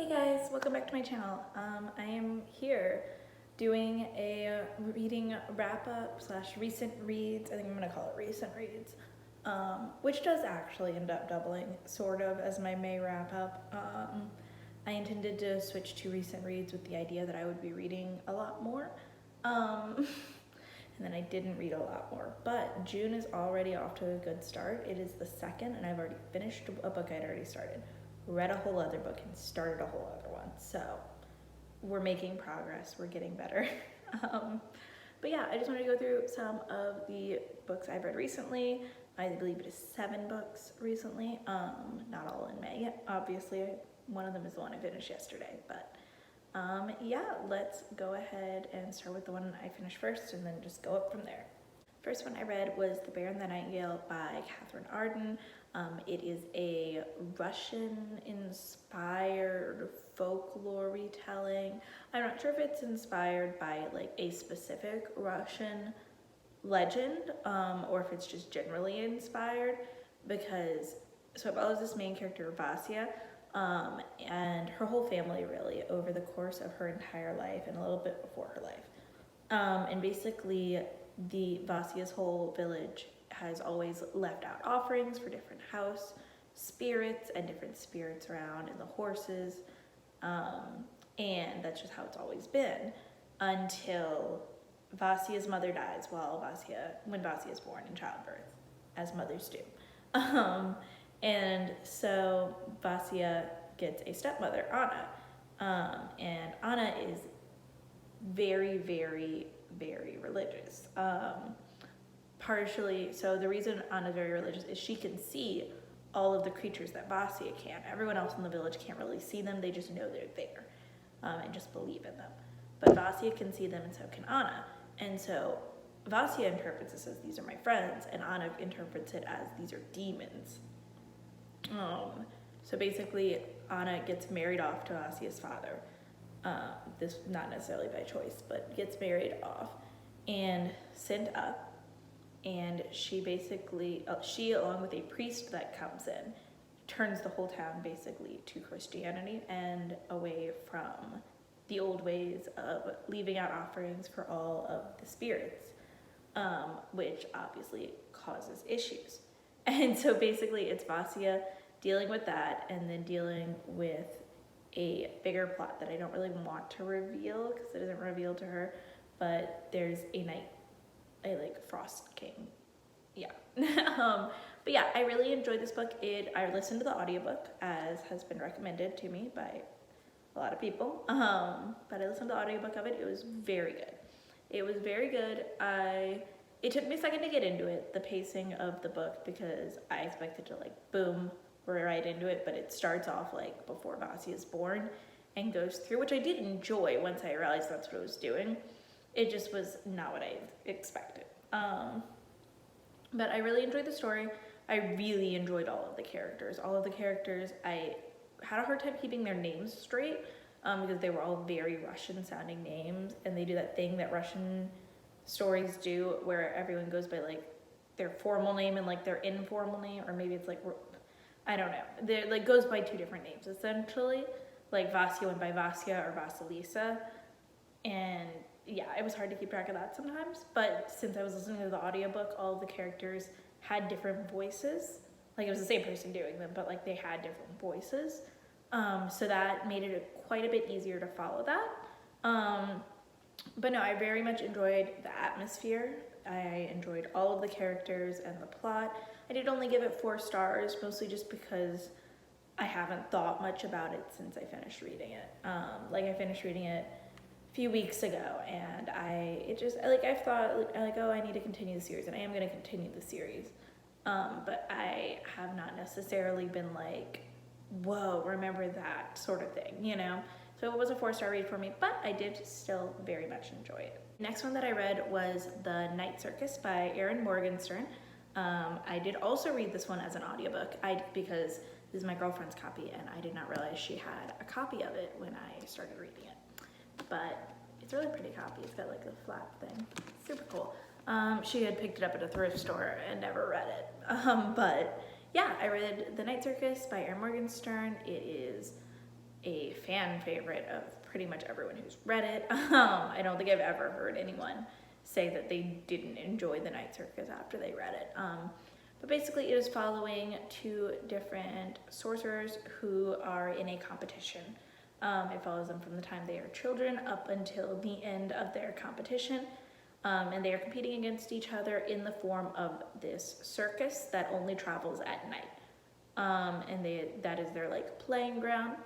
Hey guys, welcome back to my channel. I am here doing a reading wrap-up slash recent reads. I think I'm gonna call it recent reads, which does actually end up doubling sort of as my May wrap-up. I intended to switch to recent reads with the idea that I would be reading a lot more, and then I didn't read a lot more. But June is already off to a good start. It is the 2nd, and I've already finished a book I'd already started. Read a whole other book and started a whole other one. So we're making progress, we're getting better. But yeah, I just wanted to go through some of the books I've read recently. I believe it is 7 books recently, not all in May yet. Obviously, one of them is the one I finished yesterday, but yeah, let's go ahead and start with the one I finished first and then just go up from there. First one I read was The Bear and the Nightingale by Catherine Arden. It is a Russian-inspired folklore retelling. I'm not sure if it's inspired by like a specific Russian legend or if it's just generally inspired, because so it follows this main character, Vasya, and her whole family really over the course of her entire life and a little bit before her life. And basically the Vasya's whole village has always left out offerings for different house spirits and different spirits around, and the horses, and that's just how it's always been until Vasya's mother dies when Vasya is born in childbirth, as mothers do. And so Vasya gets a stepmother, Anna, and Anna is very, very, very religious. Partially, so the reason Anna's very religious is she can see all of the creatures that Vasya can. Everyone else in the village can't really see them, they just know they're there and just believe in them. But Vasya can see them, and so can Anna. And so Vasya interprets this as these are my friends, and Anna interprets it as these are demons. So basically, Anna gets married off to Vasya's father. This not necessarily by choice, but gets married off and sent up. And she basically, she along with a priest that comes in, turns the whole town basically to Christianity and away from the old ways of leaving out offerings for all of the spirits, which obviously causes issues. And so basically it's Vasya dealing with that and then dealing with a bigger plot that I don't really want to reveal because it isn't revealed to her, but there's a Frost King. Yeah. But yeah, I really enjoyed this book. I listened to the audiobook as has been recommended to me by a lot of people. But I listened to the audiobook of it. It was very good. It was very good. It took me a second to get into it, the pacing of the book, because I expected to boom, we're right into it, but it starts off before Vasya is born and goes through, which I did enjoy once I realized that's what it was doing. It just was not what I expected. But I really enjoyed the story. I really enjoyed all of the characters. I had a hard time keeping their names straight because they were all very Russian sounding names, and they do that thing that Russian stories do where everyone goes by their formal name and their informal name, or maybe it's I don't know. They're goes by 2 different names essentially. Vasya went by Vasya or Vasilisa, and yeah, it was hard to keep track of that sometimes, but since I was listening to the audiobook, all of the characters had different voices. It was the same person doing them, but they had different voices. So that made it quite a bit easier to follow that. But no, I very much enjoyed the atmosphere. I enjoyed all of the characters and the plot. I did only give it 4 stars, mostly just because I haven't thought much about it since I finished reading it. I finished reading it few weeks ago, and I've thought oh, I need to continue the series, and I am going to continue the series, but I have not necessarily been whoa, remember that sort of thing, so it was a 4-star read for me, but I did still very much enjoy it. Next one that I read was The Night Circus by Erin Morgenstern. I did also read this one as an audiobook because this is my girlfriend's copy, and I did not realize she had a copy of it when I started reading it. But it's a really pretty copy. It's got a flap thing. It's super cool. She had picked it up at a thrift store and never read it. But yeah, I read The Night Circus by Erin Morgenstern. It is a fan favorite of pretty much everyone who's read it. I don't think I've ever heard anyone say that they didn't enjoy The Night Circus after they read it. But basically it is following two different sorcerers who are in a competition. It follows them from the time they are children up until the end of their competition. And they are competing against each other in the form of this circus that only travels at night. And that is their like playing ground.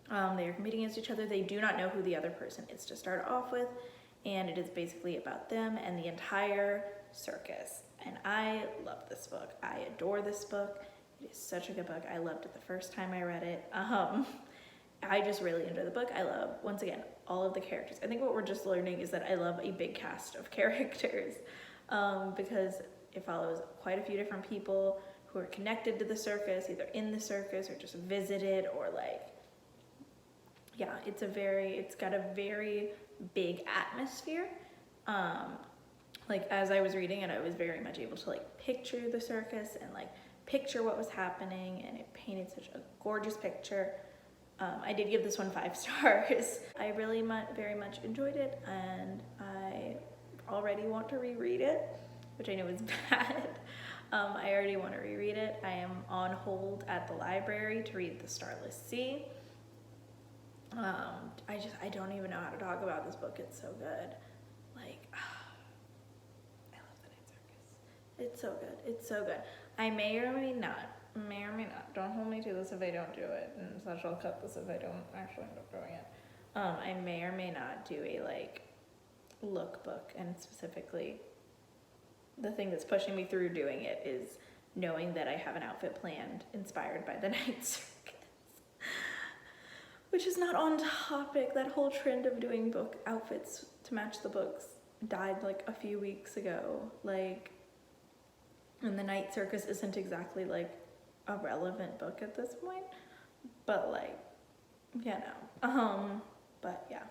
They are competing against each other. They do not know who the other person is to start off with. And it is basically about them and the entire circus. And I love this book. I adore this book. It is such a good book. I loved it the first time I read it. I just really enjoy the book. I love, once again, all of the characters. I think what we're just learning is that I love a big cast of characters because it follows quite a few different people who are connected to the circus, either in the circus or just visited, or like, yeah, it's got a very big atmosphere. Like as I was reading it, I was very much able to like picture the circus and like picture what was happening, and it painted such a gorgeous picture. I did give this one 5 stars. I really very much enjoyed it, and I already want to reread it, which I know is bad. I already want to reread it. I am on hold at the library to read The Starless Sea. I don't even know how to talk about this book. It's so good. Like, I love The Night Circus. It's so good. It's so good. I may or may not, don't hold me to this if I don't do it, and such I'll cut this if I don't actually end up doing it. I may or may not do a like lookbook, and specifically the thing that's pushing me through doing it is knowing that I have an outfit planned inspired by The Night Circus. Which is not on topic. That whole trend of doing book outfits to match the books died like a few weeks ago. Like, and The Night Circus isn't exactly like a relevant book at this point, but like, you know. But yeah,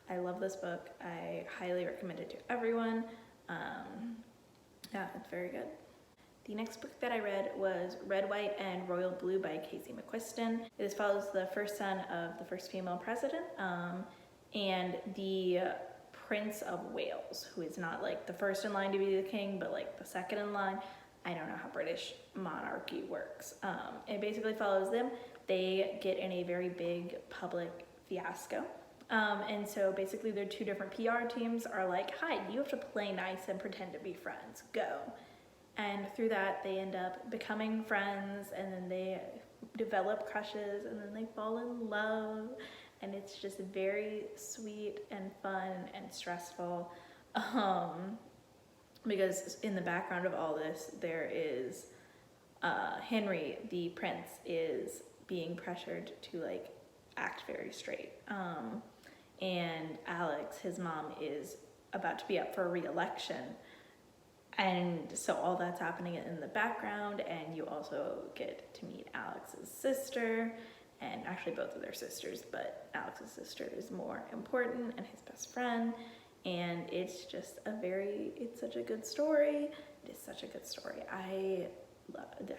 I love this book. I highly recommend it to everyone. Yeah, it's very good. The next book that I read was Red, White, and Royal Blue by Casey McQuiston. This follows the first son of the first female president and the Prince of Wales, who is not like the first in line to be the king, but like the second in line. I don't know how British monarchy works. It basically follows them. They get in a very big public fiasco. And so basically their two different PR teams are like, hi, you have to play nice and pretend to be friends, go. And through that, they end up becoming friends, and then they develop crushes, and then they fall in love. And it's just very sweet and fun and stressful. Because in the background of all this, there is Henry, the prince, is being pressured to like act very straight. And Alex, his mom, is about to be up for re-election. And so all that's happening in the background, and you also get to meet Alex's sister, and actually both of their sisters, but Alex's sister is more important, and his best friend. And it's just it's such a good story. It is such a good story. I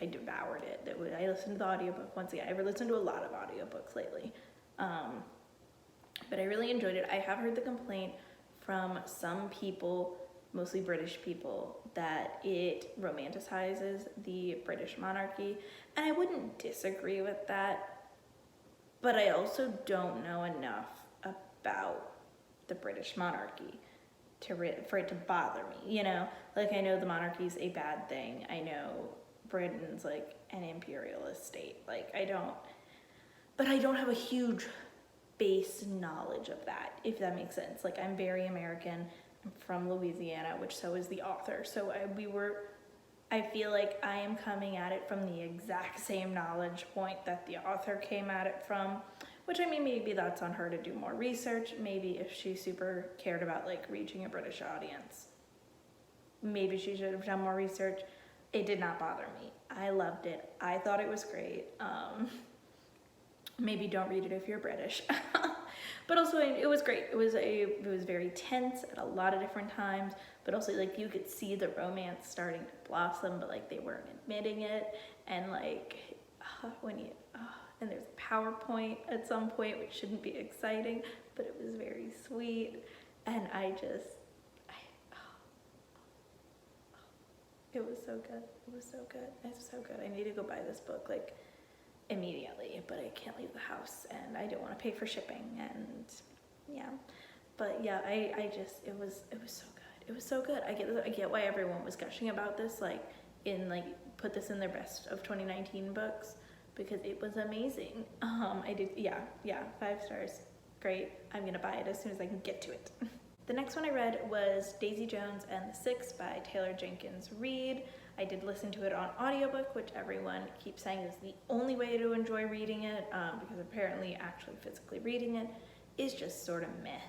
devoured it. I listened to the audiobook once again. I've listened to a lot of audiobooks lately. But I really enjoyed it. I have heard the complaint from some people, mostly British people, that it romanticizes the British monarchy, and I wouldn't disagree with that, but I also don't know enough about the British monarchy for it to bother me, you know? Like, I know the monarchy's a bad thing. I know Britain's like an imperialist state. Like, I don't have a huge base knowledge of that, if that makes sense. Like, I'm very American. I'm from Louisiana, which so is the author. So I feel like I am coming at it from the exact same knowledge point that the author came at it from, which, I mean, maybe that's on her to do more research. Maybe if she super cared about like reaching a British audience, maybe she should have done more research. It did not bother me. I loved it. I thought it was great. Maybe don't read it if you're British. But also it was great. It was very tense at a lot of different times, but also like you could see the romance starting to blossom, but like they weren't admitting it. And like and there's a PowerPoint at some point, which shouldn't be exciting, but it was very sweet, and it was so good. It was so good. It's so good. I need to go buy this book like immediately, but I can't leave the house and I don't want to pay for shipping, and yeah. But yeah, I just it was so good. It was so good. I get why everyone was gushing about this, like put this in their best of 2019 books, because it was amazing. I did, yeah, 5 stars. Great. I'm gonna buy it as soon as I can get to it. The next one I read was Daisy Jones and the Six by Taylor Jenkins Reid. I did listen to it on audiobook, which everyone keeps saying is the only way to enjoy reading it, because apparently actually physically reading it is just sort of meh.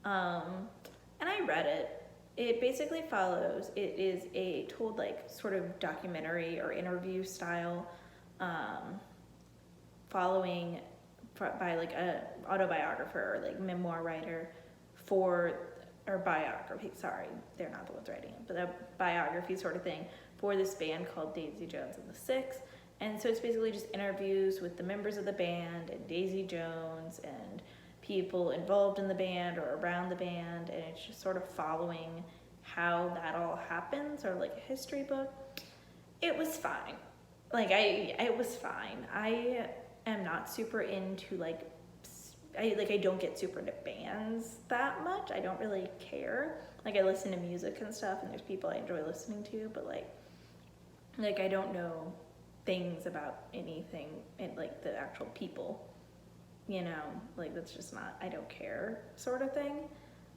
And I read it. It basically follows, it is a told like sort of documentary or interview style, following by like a autobiographer or like memoir writer or biography, sorry, they're not the ones writing it, but a biography sort of thing for this band called Daisy Jones and the Six. And so it's basically just interviews with the members of the band and Daisy Jones and people involved in the band or around the band, and it's just sort of following how that all happens, or like a history book. It was fine. It was fine. I am not super into I don't get super into bands that much. I don't really care. Like, I listen to music and stuff, and there's people I enjoy listening to, but like I don't know things about anything, and like the actual people, you know, like that's just not, I don't care sort of thing.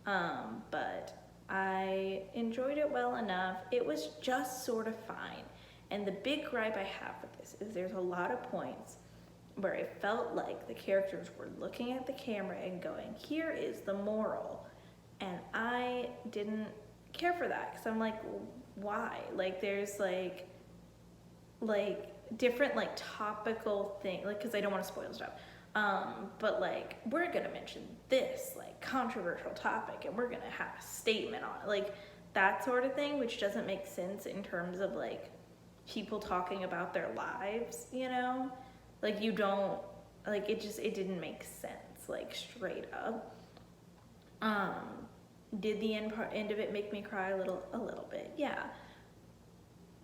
But I enjoyed it well enough. It was just sort of fine. And the big gripe I have with this is there's a lot of points where it felt like the characters were looking at the camera and going, here is the moral. And I didn't care for that, because I'm like, why? Like, there's like different like topical thing, like, because I don't want to spoil stuff. But like, we're gonna mention this like controversial topic and we're gonna have a statement on it, like that sort of thing, which doesn't make sense in terms of like people talking about their lives, you know? Like, you don't, like, it didn't make sense, like, straight up. Did the end of it make me cry a little bit? Yeah.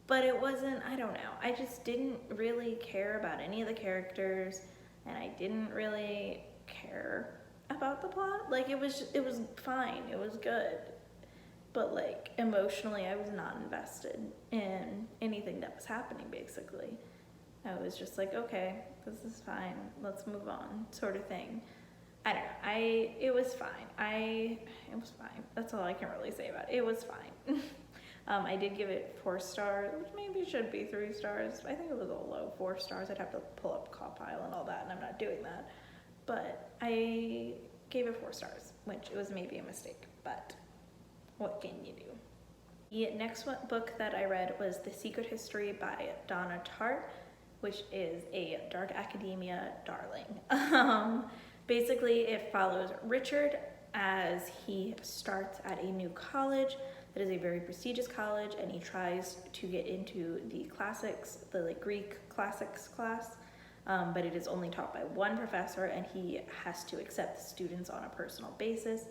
But it wasn't, I don't know, I just didn't really care about any of the characters, and I didn't really care about the plot. Like, it was fine, it was good. But like, emotionally, I was not invested in anything that was happening, basically. I was just like, okay, this is fine, let's move on, sort of thing. I don't know, it was fine. It was fine. That's all I can really say about it. It was fine. I did give it 4 stars, which maybe should be 3 stars. I think it was a low 4 stars. I'd have to pull up Copile and all that, and I'm not doing that. But I gave it 4 stars, which it was maybe a mistake, but what can you do? The next book that I read was The Secret History by Donna Tartt, which is a dark academia darling. Basically, it follows Richard as he starts at a new college that is a very prestigious college, and he tries to get into the classics, the like Greek classics class, but it is only taught by one professor, and he has to accept the students on a personal basis.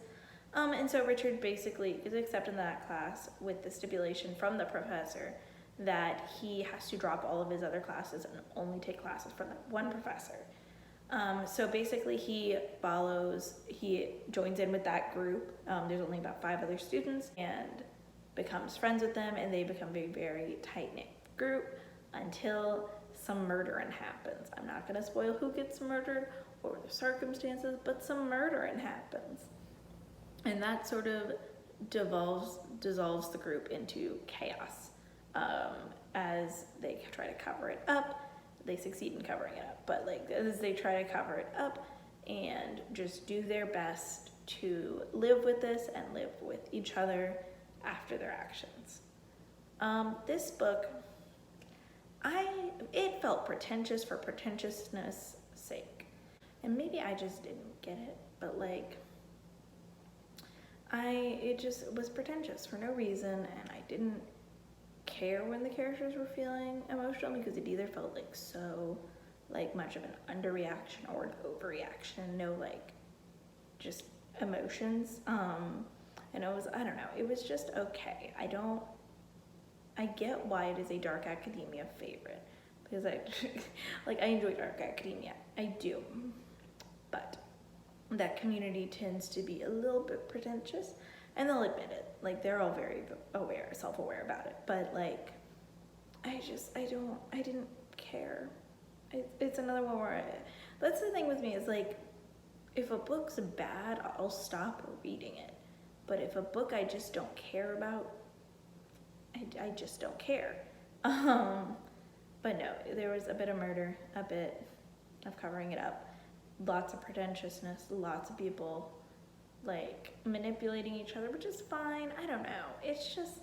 And so Richard basically is accepted in that class with the stipulation from the professor that he has to drop all of his other classes and only take classes from that one professor. So basically he joins in with that group. There's only about 5 other students, and becomes friends with them, and they become a very tight-knit group until some murdering happens. I'm not gonna spoil who gets murdered or the circumstances, but some murdering happens. And that sort of dissolves the group into chaos. As they try to cover it up, they succeed in covering it up, but like as they try to cover it up and just do their best to live with this and live with each other after their actions. This book, it felt pretentious for pretentiousness' sake, and maybe I just didn't get it, but like it just was pretentious for no reason, and I didn't care when the characters were feeling emotional, because it either felt like so like much of an underreaction or an overreaction, no like just emotions. And it was, I don't know, it was just okay. I get why it is a dark academia favorite, because I like I enjoy dark academia, I do, but that community tends to be a little bit pretentious, and they'll admit it. Like they're all very self-aware about it, but like I didn't care. It's another one where that's the thing with me, is like if a book's bad, I'll stop reading it. But if a book I just don't care about, I just don't care. But no, there was a bit of murder, a bit of covering it up, lots of pretentiousness, lots of people like manipulating each other, which is fine. I don't know. It's just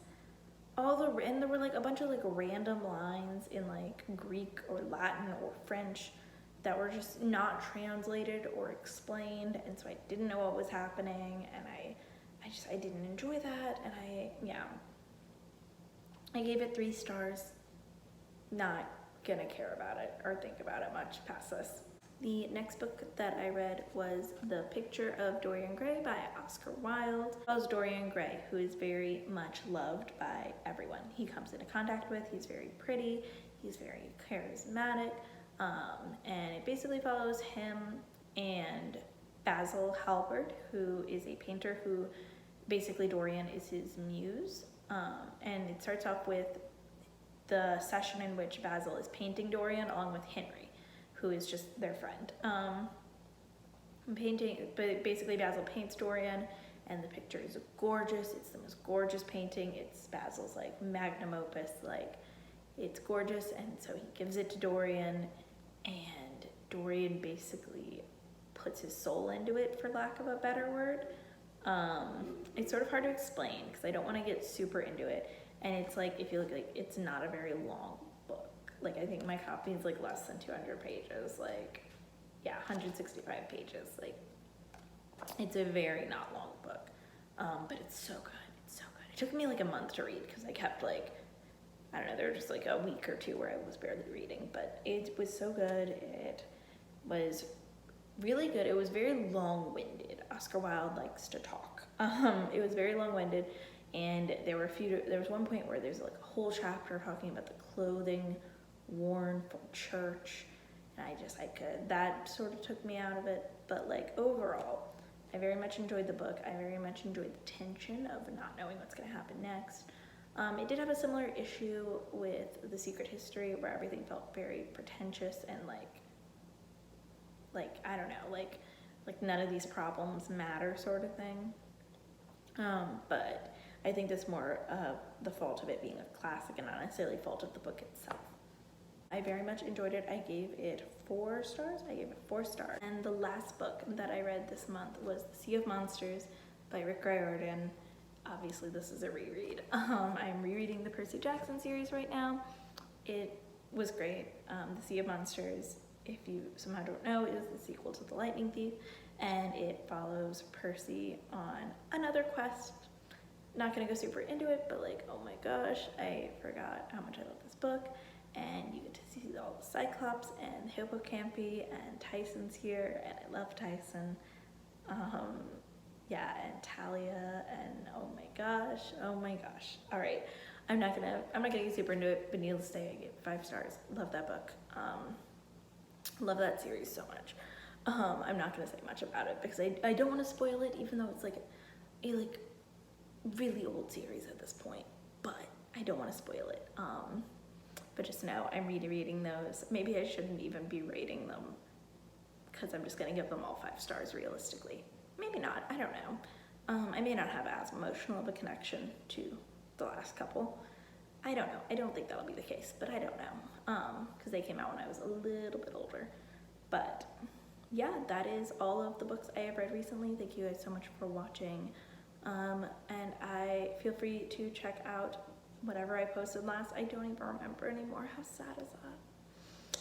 and there were like a bunch of like random lines in like Greek or Latin or French that were just not translated or explained, and so I didn't know what was happening, and I didn't enjoy that, and I gave it 3 stars. Not gonna care about it or think about it much past this. The next book that I read was The Picture of Dorian Gray by Oscar Wilde. It follows Dorian Gray, who is very much loved by everyone he comes into contact with. He's very pretty, he's very charismatic, and it basically follows him and Basil Hallward, who is a painter who basically Dorian is his muse. And it starts off with the session in which Basil is painting Dorian along with Henry, who is just their friend. But basically Basil paints Dorian, and the picture is gorgeous. It's the most gorgeous painting. It's Basil's like magnum opus, like it's gorgeous, and so he gives it to Dorian, and Dorian basically puts his soul into it, for lack of a better word. It's sort of hard to explain because I don't want to get super into it, and it's like, if you look, like it's not a very long book. Like I think my copy is like less than 200 pages, like 165 pages. Like it's a very not long book, but it's so good. It's so good. It took me like a month to read because I kept like, I don't know, there were just like a week or two where I was barely reading, but it was so good. It was really good. It was very long-winded. Oscar Wilde likes to talk. It was very long-winded, and there was one point where there's like a whole chapter talking about the clothing worn from church, and that sort of took me out of it. But like overall, I very much enjoyed the book. I very much enjoyed the tension of not knowing what's going to happen next. It did have a similar issue with The Secret History, where everything felt very pretentious and like I don't know, like none of these problems matter sort of thing. But I think that's more the fault of it being a classic and not necessarily fault of the book itself. I very much enjoyed it. I gave it 4 stars. And the last book that I read this month was The Sea of Monsters by Rick Riordan. Obviously this is a reread. I'm rereading the Percy Jackson series right now. It was great. The Sea of Monsters, if you somehow don't know, is the sequel to The Lightning Thief, and it follows Percy on another quest. Not gonna go super into it, but like, oh my gosh, I forgot how much I love this book. And you get to see all the Cyclops and Hippocampi, and Tyson's here, and I love Tyson. And Talia, and oh my gosh. All right, I'm not gonna get super into it, but needless to say, I get 5 stars. Love that book. Love that series so much. I'm not gonna say much about it because I don't want to spoil it, even though it's like a really old series at this point, but I don't want to spoil it. But just know I'm rereading those. Maybe I shouldn't even be rating them because I'm just gonna give them all 5 stars realistically. Maybe not, I don't know. I may not have as emotional of a connection to the last couple. I don't know. I don't think that'll be the case, but I don't know. Because they came out when I was a little bit older. But yeah, that is all of the books I have read recently. Thank you guys so much for watching. And I feel free to check out whatever I posted last. I don't even remember anymore. How sad is that?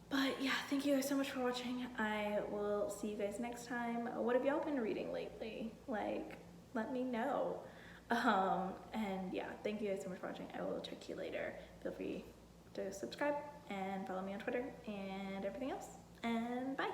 But yeah, thank you guys so much for watching. I will see you guys next time. What have y'all been reading lately? Like, let me know. And yeah, thank you guys so much for watching. I will check you later. Feel free to subscribe. and follow me on Twitter and everything else. And bye.